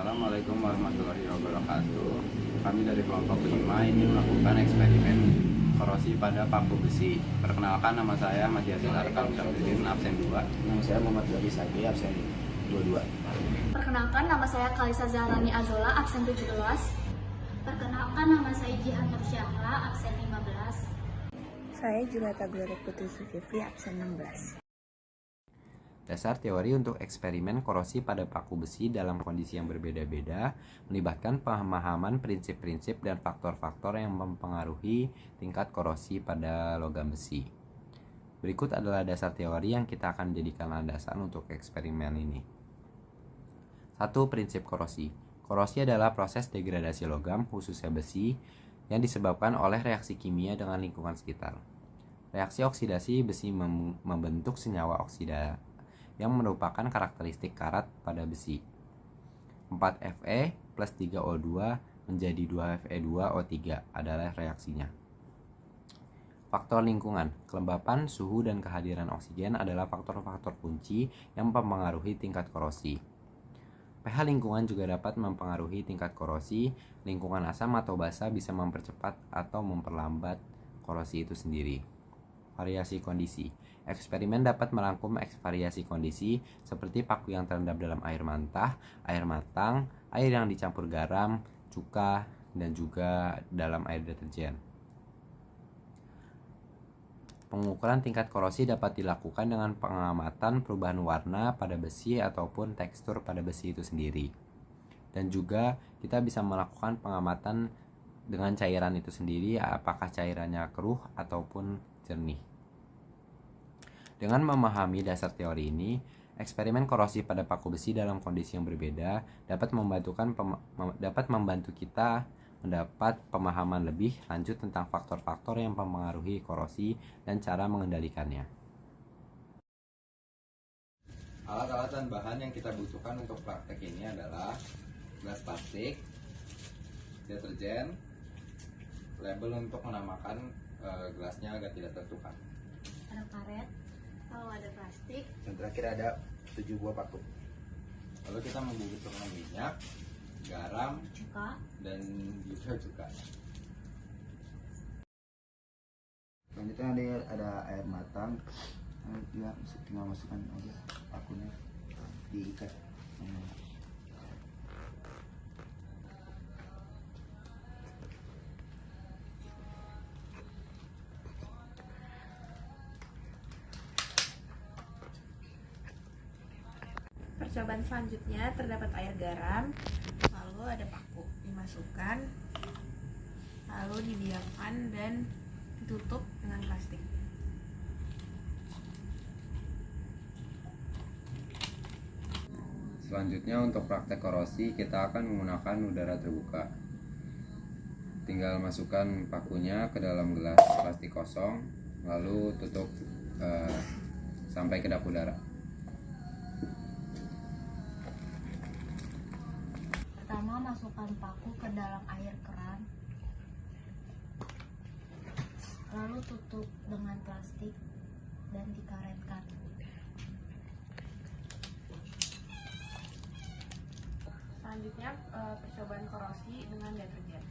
Assalamualaikum warahmatullahi wabarakatuh. Kami dari kelompok 5 ini melakukan eksperimen korosi pada paku besi. Perkenalkan, nama saya Ahmad Yazil Arkam Syamsuddin, absen 2. Nama saya Muhammad Zabi Sagi, absen 22. Perkenalkan, nama saya Kalisa Zahrani Azola, absen 17. Perkenalkan, nama saya Jihan Nur Syahla, absen 15. Saya Julata Gloria Putri Zulkifli, absen 16. Dasar teori untuk eksperimen korosi pada paku besi dalam kondisi yang berbeda-beda melibatkan pemahaman prinsip-prinsip dan faktor-faktor yang mempengaruhi tingkat korosi pada logam besi. Berikut adalah dasar teori yang kita akan jadikan landasan untuk eksperimen ini. 1. Prinsip korosi. Korosi adalah proses degradasi logam, khususnya besi, yang disebabkan oleh reaksi kimia dengan lingkungan sekitar. Reaksi oksidasi besi membentuk senyawa oksida yang merupakan karakteristik karat pada besi. 4Fe plus 3O2 menjadi 2Fe2O3 adalah reaksinya. Faktor lingkungan, kelembapan, suhu, dan kehadiran oksigen adalah faktor-faktor kunci yang mempengaruhi tingkat korosi. pH lingkungan juga dapat mempengaruhi tingkat korosi. Lingkungan asam atau basa bisa mempercepat atau memperlambat korosi itu sendiri. Variasi kondisi. Eksperimen dapat merangkum variasi kondisi seperti paku yang terendam dalam air mantah, air matang, air yang dicampur garam, cuka, dan juga dalam air deterjen. Pengukuran tingkat korosi dapat dilakukan dengan pengamatan perubahan warna pada besi ataupun tekstur pada besi itu sendiri. Dan juga kita bisa melakukan pengamatan dengan cairan itu sendiri, apakah cairannya keruh ataupun jernih. Dengan memahami dasar teori ini, eksperimen korosi pada paku besi dalam kondisi yang berbeda dapat membantu kita mendapat pemahaman lebih lanjut tentang faktor-faktor yang mempengaruhi korosi dan cara mengendalikannya. Alat-alat dan bahan yang kita butuhkan untuk praktek ini adalah gelas plastik, deterjen, label untuk menamakan gelasnya agar tidak tertukar. Ada karet, lalu ada plastik, Dan terakhir ada 7 buah paku. Lalu kita membutuhkan minyak, garam, cuka. dan juga cuka. Selanjutnya ada air matang. Ya, tinggal masukkan aja pakunya, diikat. Percobaan selanjutnya terdapat air garam, lalu ada paku dimasukkan, lalu didiamkan dan ditutup dengan plastik. Selanjutnya untuk praktek korosi kita akan menggunakan udara terbuka. Tinggal masukkan pakunya ke dalam gelas plastik kosong, lalu tutup sampai kedap udara. Pertama, masukkan paku ke dalam air keran, lalu tutup dengan plastik dan dikaretkan. Selanjutnya percobaan korosi dengan deterjen.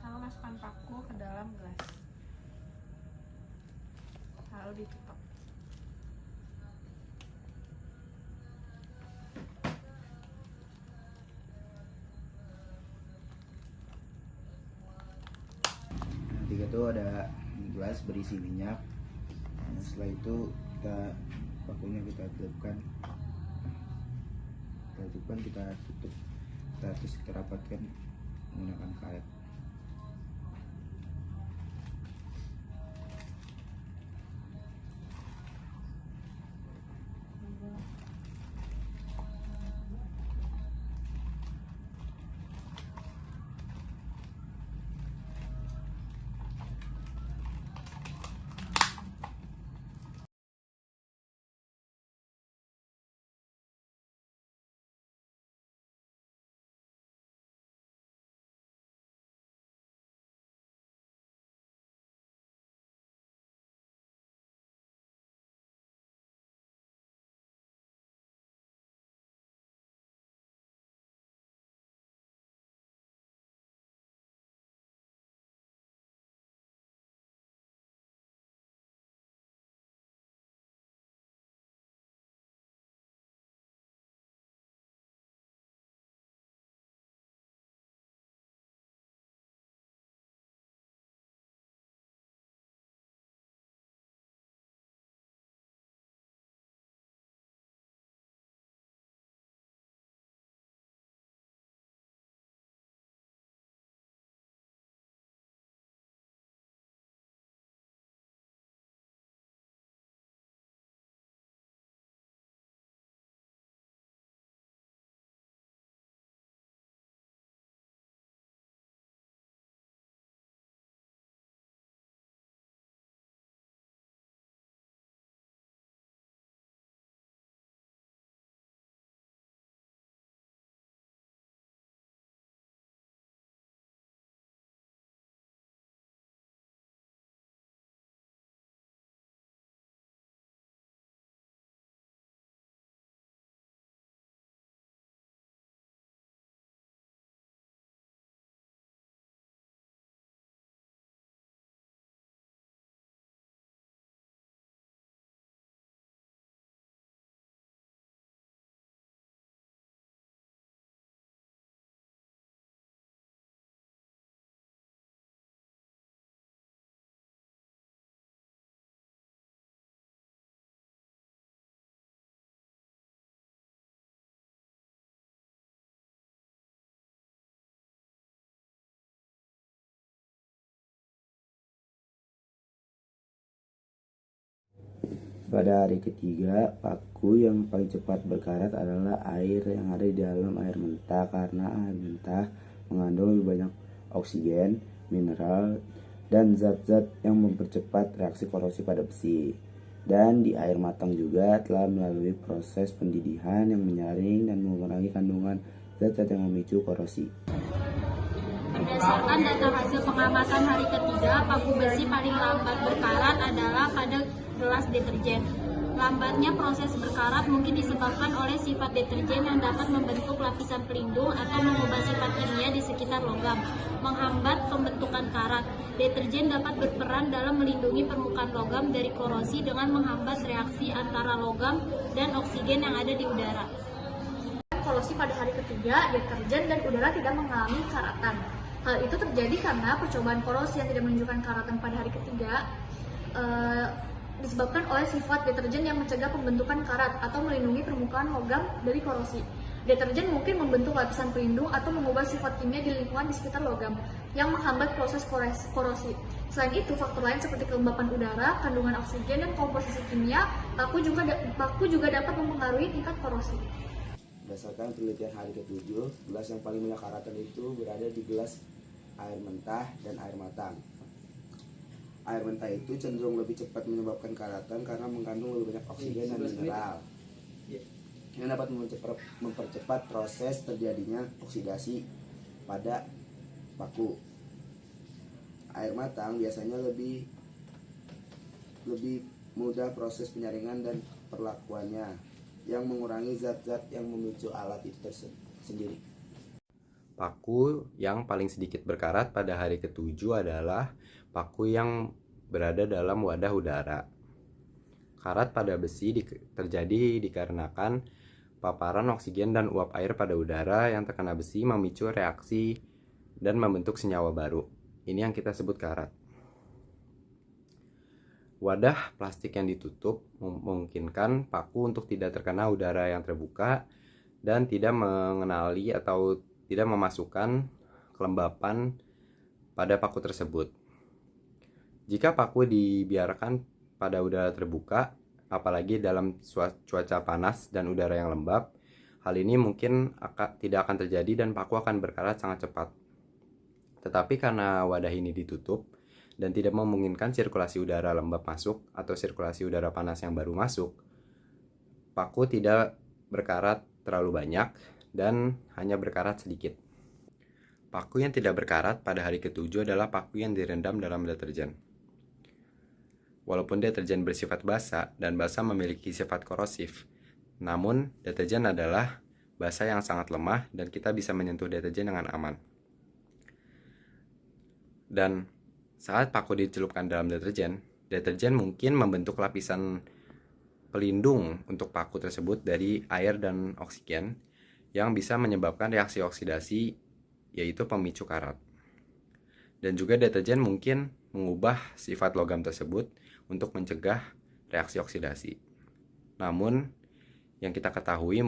Lalu masukkan paku ke dalam gelas, lalu ditutup. Yang ketiga itu ada gelas berisi minyak. Setelah itu pakunya kita tutupkan, kita tutup, kita rapatkan menggunakan karet. pada hari ketiga, paku yang paling cepat berkarat adalah air yang ada di dalam air mentah, karena air mentah mengandung lebih banyak oksigen, mineral, dan zat-zat yang mempercepat reaksi korosi pada besi. Dan di air matang juga telah melalui proses pendidihan yang menyaring dan mengurangi kandungan zat-zat yang memicu korosi. Berdasarkan data hasil pengamatan hari ketiga, paku besi paling lambat berkarat adalah pada gelas deterjen. Lambatnya proses berkarat mungkin disebabkan oleh sifat deterjen yang dapat membentuk lapisan pelindung atau mengubah sifat kimia di sekitar logam, menghambat pembentukan karat. Deterjen dapat berperan dalam melindungi permukaan logam dari korosi dengan menghambat reaksi antara logam dan oksigen yang ada di udara. Korosi pada hari ketiga, deterjen dan udara tidak mengalami karatan. Hal itu terjadi karena percobaan korosi yang tidak menunjukkan karatan pada hari ketiga disebabkan oleh sifat deterjen yang mencegah pembentukan karat atau melindungi permukaan logam dari korosi. Deterjen mungkin membentuk lapisan pelindung atau mengubah sifat kimia di lingkungan di sekitar logam yang menghambat proses korosi. Selain itu, faktor lain seperti kelembapan udara, kandungan oksigen, dan komposisi kimia paku juga dapat mempengaruhi tingkat korosi. Berdasarkan penelitian hari ke-7, gelas yang paling banyak karatan itu berada di gelas air mentah dan air matang. Air mentah itu cenderung lebih cepat menyebabkan karatan karena mengandung lebih banyak oksigen dan mineral yang dapat mempercepat proses terjadinya oksidasi pada paku. Air matang biasanya lebih mudah proses penyaringan dan perlakuannya, yang mengurangi zat-zat yang memicu alat itu sendiri. Paku yang paling sedikit berkarat pada hari ke-7 adalah paku yang berada dalam wadah udara. Karat pada besi terjadi dikarenakan paparan oksigen dan uap air pada udara yang terkena besi memicu reaksi dan membentuk senyawa baru. Ini yang kita sebut karat. Wadah plastik yang ditutup memungkinkan paku untuk tidak terkena udara yang terbuka dan tidak mengenali atau tidak memasukkan kelembapan pada paku tersebut. Jika paku dibiarkan pada udara terbuka, apalagi dalam cuaca panas dan udara yang lembab, hal ini mungkin tidak akan terjadi dan paku akan berkarat sangat cepat. Tetapi karena wadah ini ditutup dan tidak memungkinkan sirkulasi udara lembab masuk atau sirkulasi udara panas yang baru masuk, paku tidak berkarat terlalu banyak dan hanya berkarat sedikit. Paku yang tidak berkarat pada hari ke-7 adalah paku yang direndam dalam deterjen. Walaupun deterjen bersifat basa dan basa memiliki sifat korosif, namun deterjen adalah basa yang sangat lemah dan kita bisa menyentuh deterjen dengan aman. Dan saat paku dicelupkan dalam deterjen mungkin membentuk lapisan pelindung untuk paku tersebut dari air dan oksigen yang bisa menyebabkan reaksi oksidasi, yaitu pemicu karat. Dan juga deterjen mungkin mengubah sifat logam tersebut untuk mencegah reaksi oksidasi. Namun yang kita ketahui,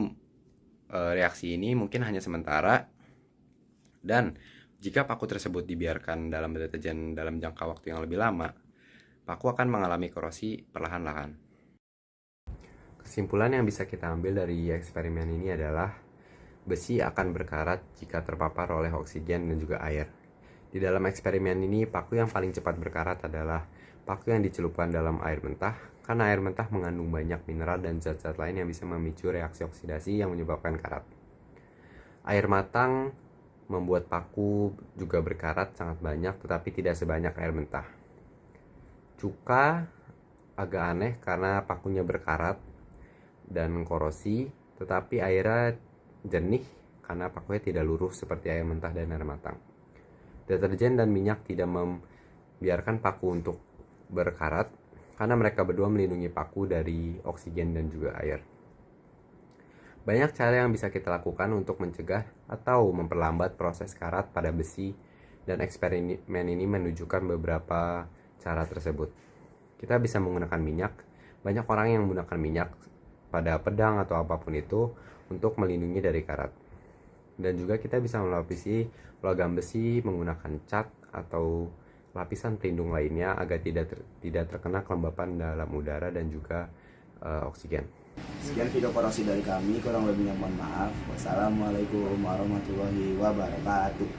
reaksi ini mungkin hanya sementara, dan jika paku tersebut dibiarkan dalam deterjen dalam jangka waktu yang lebih lama, paku akan mengalami korosi perlahan-lahan. Kesimpulan yang bisa kita ambil dari eksperimen ini adalah besi akan berkarat jika terpapar oleh oksigen dan juga air. Di dalam eksperimen ini, paku yang paling cepat berkarat adalah paku yang dicelupkan dalam air mentah, karena air mentah mengandung banyak mineral dan zat-zat lain yang bisa memicu reaksi oksidasi yang menyebabkan karat. Air matang membuat paku juga berkarat sangat banyak, tetapi tidak sebanyak air mentah. Cuka agak aneh karena pakunya berkarat dan korosi, tetapi airnya jernih karena pakunya tidak luruh seperti air mentah dan air matang. Deterjen dan minyak tidak membiarkan paku untuk berkarat karena mereka berdua melindungi paku dari oksigen dan juga air. Banyak cara yang bisa kita lakukan untuk mencegah atau memperlambat proses karat pada besi, dan eksperimen ini menunjukkan beberapa cara tersebut. Kita bisa menggunakan minyak. Banyak orang yang menggunakan minyak pada pedang atau apapun itu untuk melindungi dari karat. Dan juga kita bisa melapisi logam besi menggunakan cat atau lapisan pelindung lainnya agar tidak terkena kelembapan dalam udara dan juga oksigen. Sekian video korosi dari kami, kurang lebihnya mohon maaf. Wassalamualaikum warahmatullahi wabarakatuh.